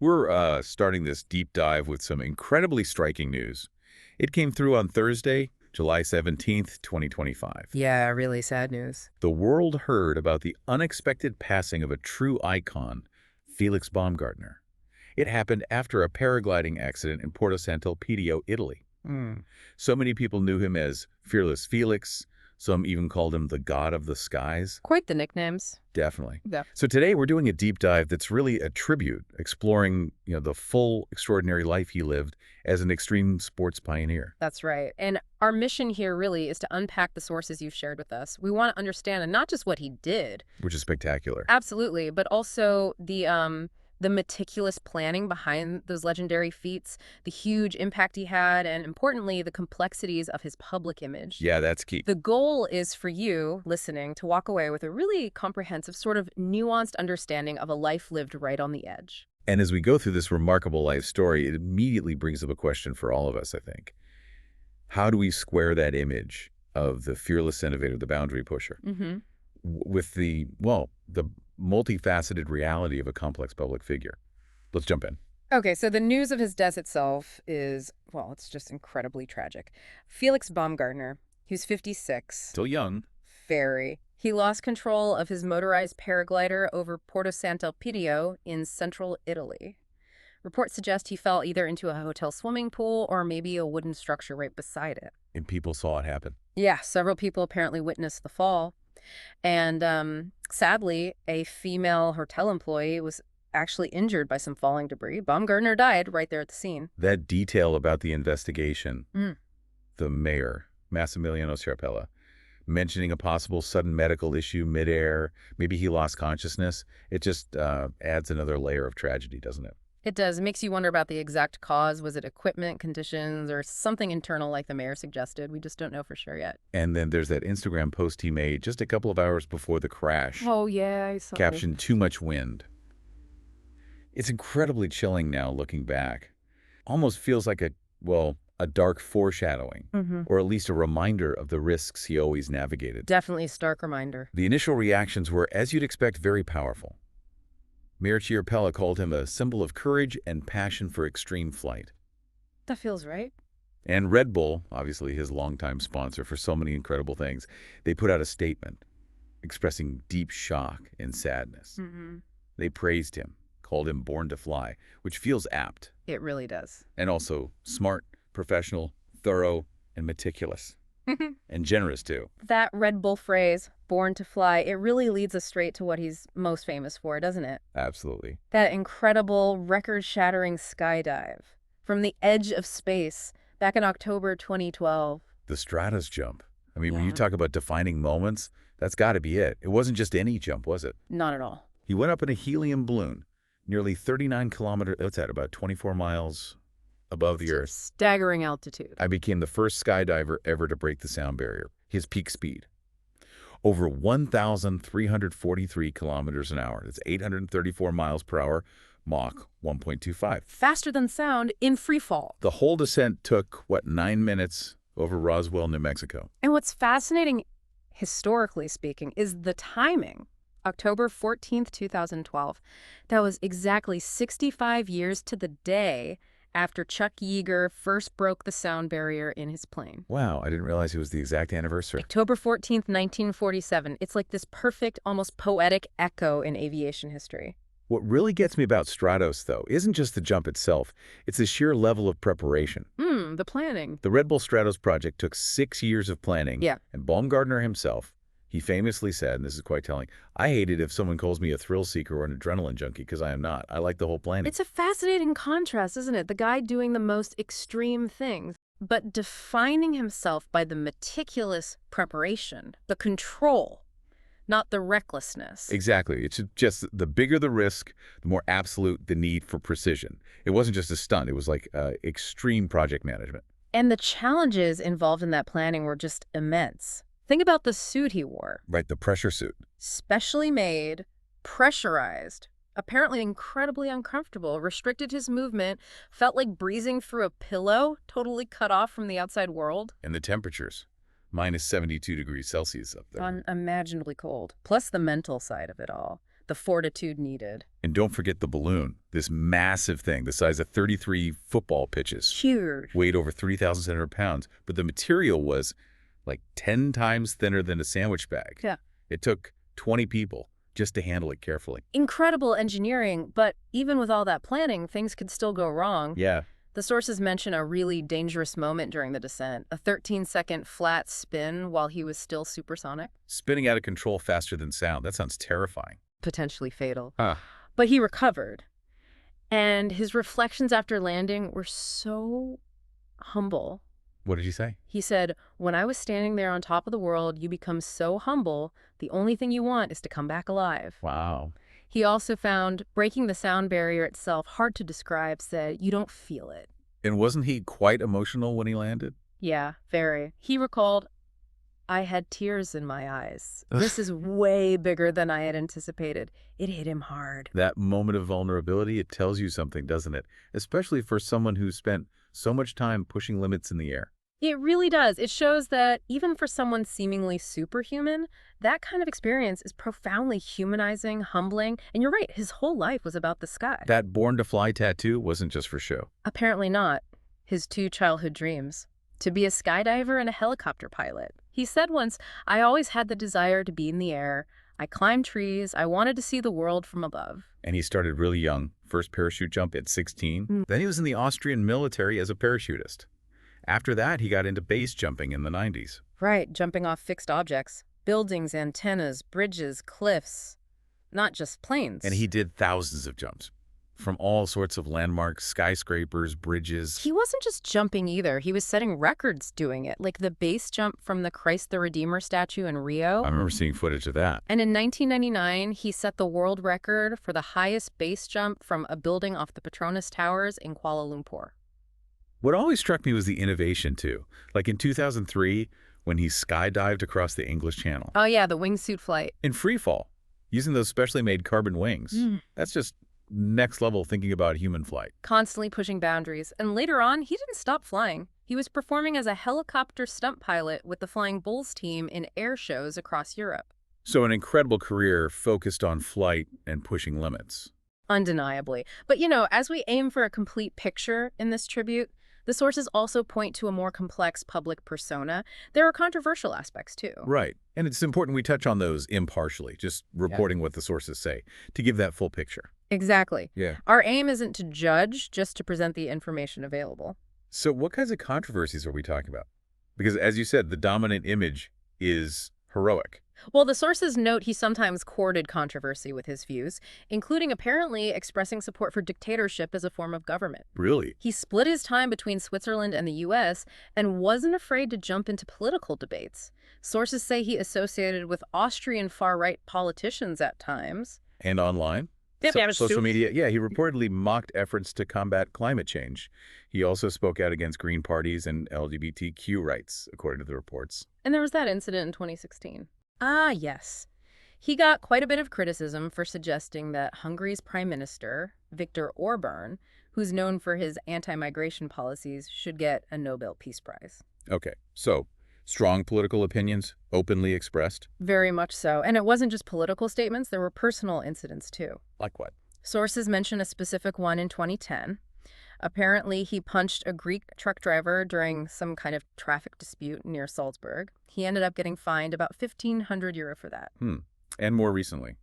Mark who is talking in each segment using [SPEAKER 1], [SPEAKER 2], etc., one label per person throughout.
[SPEAKER 1] We're starting this deep dive with some incredibly striking news. It came through on Thursday, July 17th, 2025.
[SPEAKER 2] Yeah, really sad news.
[SPEAKER 1] The world heard about the unexpected passing of a true icon, Felix Baumgartner. It happened after a paragliding accident in Porto Sant'Elpidio, Italy. So many people knew him as Fearless Felix. Some even called him the God of the Skies.
[SPEAKER 2] Quite the nicknames.
[SPEAKER 1] Definitely.
[SPEAKER 2] Yeah.
[SPEAKER 1] So today we're doing a deep dive that's really a tribute, exploring the full extraordinary life he lived as an extreme sports pioneer.
[SPEAKER 2] That's right. And our mission here really is to unpack the sources you've shared with us. We want to understand and not just what he did.
[SPEAKER 1] Which is spectacular.
[SPEAKER 2] Absolutely. But also the meticulous planning behind those legendary feats, the huge impact he had, and importantly, the complexities of his public image.
[SPEAKER 1] Yeah, that's key.
[SPEAKER 2] The goal is for you, listening, to walk away with a really comprehensive, sort of nuanced understanding of a life lived right on the edge.
[SPEAKER 1] And as we go through this remarkable life story, it immediately brings up a question for all of us, I think. How do we square that image of the fearless innovator, the boundary pusher, with the multifaceted reality of a complex public figure? Let's jump in.
[SPEAKER 2] Okay, so the news of his death itself is, well, it's just incredibly tragic. Felix Baumgartner, he was 56.
[SPEAKER 1] Still young.
[SPEAKER 2] Very. He lost control of his motorized paraglider over Porto Sant'Elpidio in central Italy. Reports suggest he fell either into a hotel swimming pool or maybe a wooden structure right beside it.
[SPEAKER 1] And people saw it happen.
[SPEAKER 2] Yeah, several people apparently witnessed the fall. And sadly, a female hotel employee was actually injured by some falling debris. Baumgartner died right there at the scene.
[SPEAKER 1] That detail about the investigation, the mayor, Massimiliano Scarpella, mentioning a possible sudden medical issue midair, maybe he lost consciousness, it just adds another layer of tragedy, doesn't it?
[SPEAKER 2] It does. It makes you wonder about the exact cause. Was it equipment, conditions, or something internal like the mayor suggested? We just don't know for sure yet.
[SPEAKER 1] And then there's that Instagram post he made just a couple of hours before the crash.
[SPEAKER 2] Oh, yeah, I saw it.
[SPEAKER 1] Captioned, "Too much wind." It's incredibly chilling now looking back. Almost feels like a dark foreshadowing, or at least a reminder of the risks he always navigated.
[SPEAKER 2] Definitely a stark reminder.
[SPEAKER 1] The initial reactions were, as you'd expect, very powerful. Mayor Scarpella called him a symbol of courage and passion for extreme flight.
[SPEAKER 2] That feels right.
[SPEAKER 1] And Red Bull, obviously his longtime sponsor for so many incredible things, they put out a statement expressing deep shock and sadness. They praised him, called him born to fly, which feels apt.
[SPEAKER 2] It really does.
[SPEAKER 1] And also smart, professional, thorough, and meticulous. And generous, too.
[SPEAKER 2] That Red Bull phrase, born to fly, it really leads us straight to what he's most famous for, doesn't it?
[SPEAKER 1] Absolutely.
[SPEAKER 2] That incredible, record-shattering skydive from the edge of space back in October 2012.
[SPEAKER 1] The Stratos jump. I mean, when you talk about defining moments, that's got to be it. It wasn't just any jump, was it?
[SPEAKER 2] Not at all.
[SPEAKER 1] He went up in a helium balloon, nearly 39 kilometers, what's that, about 24 miles above the Earth.
[SPEAKER 2] Staggering altitude.
[SPEAKER 1] I became the first skydiver ever to break the sound barrier, his peak speed. Over 1,343 kilometers an hour. That's 834 miles per hour, Mach 1.25.
[SPEAKER 2] Faster than sound in free fall.
[SPEAKER 1] The whole descent took, 9 minutes over Roswell, New Mexico.
[SPEAKER 2] And what's fascinating, historically speaking, is the timing. October 14th, 2012. That was exactly 65 years to the day after Chuck Yeager first broke the sound barrier in his plane.
[SPEAKER 1] Wow, I didn't realize it was the exact anniversary.
[SPEAKER 2] October 14th, 1947. It's like this perfect, almost poetic echo in aviation history.
[SPEAKER 1] What really gets me about Stratos, though, isn't just the jump itself. It's the sheer level of preparation.
[SPEAKER 2] The planning.
[SPEAKER 1] The Red Bull Stratos project took 6 years of planning.
[SPEAKER 2] Yeah.
[SPEAKER 1] And Baumgartner himself, he famously said, and this is quite telling, "I hate it if someone calls me a thrill seeker or an adrenaline junkie, because I am not. I like the whole planning."
[SPEAKER 2] It's a fascinating contrast, isn't it? The guy doing the most extreme things, but defining himself by the meticulous preparation, the control, not the recklessness.
[SPEAKER 1] Exactly. It's just the bigger the risk, the more absolute the need for precision. It wasn't just a stunt. It was like extreme project management.
[SPEAKER 2] And the challenges involved in that planning were just immense. Think about the suit he wore.
[SPEAKER 1] Right, the pressure suit.
[SPEAKER 2] Specially made, pressurized, apparently incredibly uncomfortable, restricted his movement, felt like breezing through a pillow, totally cut off from the outside world.
[SPEAKER 1] And the temperatures. minus 72 degrees Celsius up there.
[SPEAKER 2] Unimaginably cold. Plus the mental side of it all. the fortitude needed.
[SPEAKER 1] And don't forget the balloon, this massive thing, the size of 33 football pitches.
[SPEAKER 2] Huge.
[SPEAKER 1] Weighed over 3,700 pounds, but the material was like 10 times thinner than a sandwich bag.
[SPEAKER 2] Yeah.
[SPEAKER 1] It took 20 people just to handle it carefully.
[SPEAKER 2] Incredible engineering, but even with all that planning, things could still go wrong.
[SPEAKER 1] Yeah.
[SPEAKER 2] The sources mention a really dangerous moment during the descent, a 13-second flat spin while he was still supersonic.
[SPEAKER 1] Spinning out of control faster than sound. That sounds terrifying.
[SPEAKER 2] Potentially fatal.
[SPEAKER 1] Huh.
[SPEAKER 2] But he recovered. And his reflections after landing were so humble.
[SPEAKER 1] What did you say?
[SPEAKER 2] He said, "When I was standing there on top of the world, you become so humble, the only thing you want is to come back alive."
[SPEAKER 1] Wow.
[SPEAKER 2] He also found breaking the sound barrier itself hard to describe, said, "You don't feel it."
[SPEAKER 1] And wasn't he quite emotional when he landed?
[SPEAKER 2] Yeah, very. He recalled, "I had tears in my eyes. This is way bigger than I had anticipated. It hit him hard."
[SPEAKER 1] That moment of vulnerability, it tells you something, doesn't it? Especially for someone who spent so much time pushing limits in the air.
[SPEAKER 2] It really does. It shows that even for someone seemingly superhuman, that kind of experience is profoundly humanizing, humbling, and you're right, his whole life was about the sky.
[SPEAKER 1] That Born to Fly tattoo wasn't just for show.
[SPEAKER 2] Apparently not. His 2 childhood dreams. To be a skydiver and a helicopter pilot. He said once, "I always had the desire to be in the air. I climbed trees. I wanted to see the world from above."
[SPEAKER 1] And he started really young. First parachute jump at 16. Then he was in the Austrian military as a parachutist. After that, he got into base jumping in the 90s.
[SPEAKER 2] Right, jumping off fixed objects. Buildings, antennas, bridges, cliffs. Not just planes.
[SPEAKER 1] And he did thousands of jumps from all sorts of landmarks, skyscrapers, bridges.
[SPEAKER 2] He wasn't just jumping either. He was setting records doing it, like the base jump from the Christ the Redeemer statue in Rio.
[SPEAKER 1] I remember seeing footage of that.
[SPEAKER 2] And in 1999, he set the world record for the highest base jump from a building off the Petronas Towers in Kuala Lumpur.
[SPEAKER 1] What always struck me was the innovation, too. Like in 2003, when he skydived across the English Channel.
[SPEAKER 2] Oh yeah, the wingsuit flight.
[SPEAKER 1] In free fall, using those specially made carbon wings. That's just next level thinking about human flight.
[SPEAKER 2] Constantly pushing boundaries. And later on, he didn't stop flying. He was performing as a helicopter stunt pilot with the Flying Bulls team in air shows across Europe.
[SPEAKER 1] So an incredible career focused on flight and pushing limits.
[SPEAKER 2] Undeniably. But as we aim for a complete picture in this tribute, the sources also point to a more complex public persona. There are controversial aspects, too.
[SPEAKER 1] Right. And it's important we touch on those impartially, just reporting what the sources say, to give that full picture.
[SPEAKER 2] Exactly.
[SPEAKER 1] Yeah.
[SPEAKER 2] Our aim isn't to judge, just to present the information available.
[SPEAKER 1] So what kinds of controversies are we talking about? Because as you said, the dominant image is heroic.
[SPEAKER 2] Well, the sources note he sometimes courted controversy with his views, including apparently expressing support for dictatorship as a form of government.
[SPEAKER 1] Really?
[SPEAKER 2] He split his time between Switzerland and the U.S. and wasn't afraid to jump into political debates. Sources say he associated with Austrian far-right politicians at times.
[SPEAKER 1] And online? Social media. Yeah, he reportedly mocked efforts to combat climate change. He also spoke out against Green parties and LGBTQ rights, according to the reports.
[SPEAKER 2] And there was that incident in 2016. Ah, yes. He got quite a bit of criticism for suggesting that Hungary's Prime Minister, Viktor Orbán, who's known for his anti-migration policies, should get a Nobel Peace Prize.
[SPEAKER 1] Okay, so strong political opinions, openly expressed?
[SPEAKER 2] Very much so. And it wasn't just political statements, there were personal incidents too.
[SPEAKER 1] Like what?
[SPEAKER 2] Sources mention a specific one in 2010. Apparently, he punched a Greek truck driver during some kind of traffic dispute near Salzburg. He ended up getting fined about 1,500 euro for that.
[SPEAKER 1] And more recently,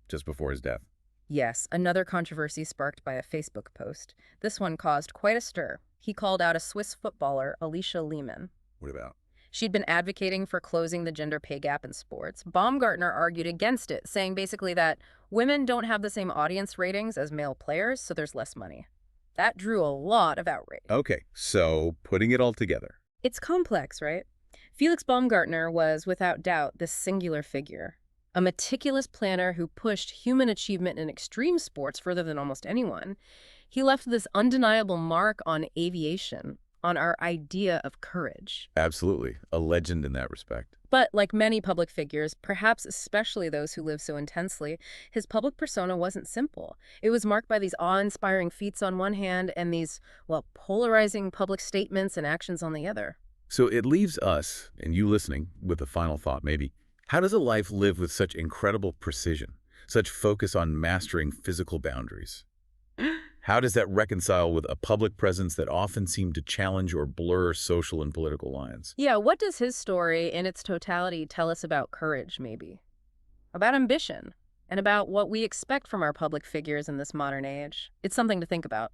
[SPEAKER 1] just before his death.
[SPEAKER 2] Yes, another controversy sparked by a Facebook post. This one caused quite a stir. He called out a Swiss footballer, Alicia Lehmann.
[SPEAKER 1] What about?
[SPEAKER 2] She'd been advocating for closing the gender pay gap in sports. Baumgartner argued against it, saying basically that women don't have the same audience ratings as male players, so there's less money. That drew a lot of outrage.
[SPEAKER 1] Okay, so putting it all together.
[SPEAKER 2] It's complex, right? Felix Baumgartner was, without doubt, this singular figure. A meticulous planner who pushed human achievement in extreme sports further than almost anyone. He left this undeniable mark on aviation, on our idea of courage.
[SPEAKER 1] Absolutely. A legend in that respect.
[SPEAKER 2] But like many public figures, perhaps especially those who live so intensely, his public persona wasn't simple. It was marked by these awe-inspiring feats on one hand and these, polarizing public statements and actions on the other.
[SPEAKER 1] So it leaves us, and you listening, with a final thought maybe. How does a life live with such incredible precision? such focus on mastering physical boundaries. How does that reconcile with a public presence that often seemed to challenge or blur social and political lines?
[SPEAKER 2] Yeah, what does his story in its totality tell us about courage, maybe? About ambition? And about what we expect from our public figures in this modern age? It's something to think about.